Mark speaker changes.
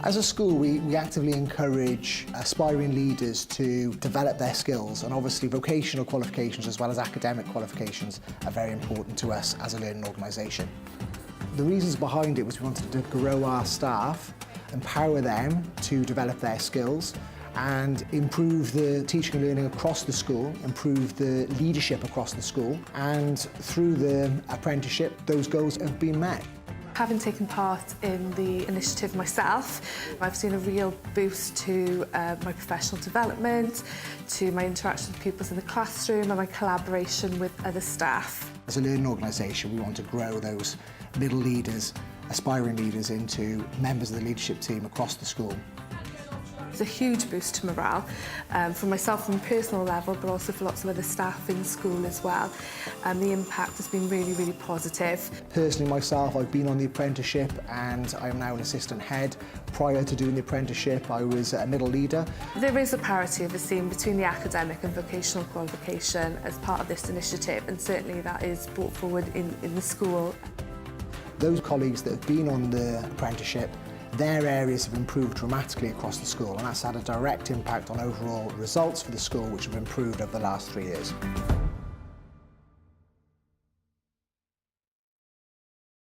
Speaker 1: As a school, we actively encourage aspiring leaders to develop their skills, and obviously vocational qualifications as well as academic qualifications are very important to us as a learning organisation. The reasons behind it was we wanted to grow our staff, empower them to develop their skills and improve the teaching and learning across the school, improve the leadership across the school, and through the apprenticeship those goals have been met.
Speaker 2: Having taken part in the initiative myself, I've seen a real boost to my professional development, to my interaction with pupils in the classroom and my collaboration with other staff.
Speaker 1: As a learning organisation, we want to grow those middle leaders, aspiring leaders into members of the leadership team across the school.
Speaker 2: It's a huge boost to morale for myself from a personal level, but also for lots of other staff in school as well. The impact has been really, really positive.
Speaker 1: Personally myself, I've been on the apprenticeship and I am now an assistant head. Prior to doing the apprenticeship, I was a middle leader.
Speaker 2: There is a parity of esteem between the academic and vocational qualification as part of this initiative, and certainly that is brought forward in the school.
Speaker 1: Those colleagues that have been on the apprenticeship, their areas have improved dramatically across the school, and that's had a direct impact on overall results for the school, which have improved over the last 3 years.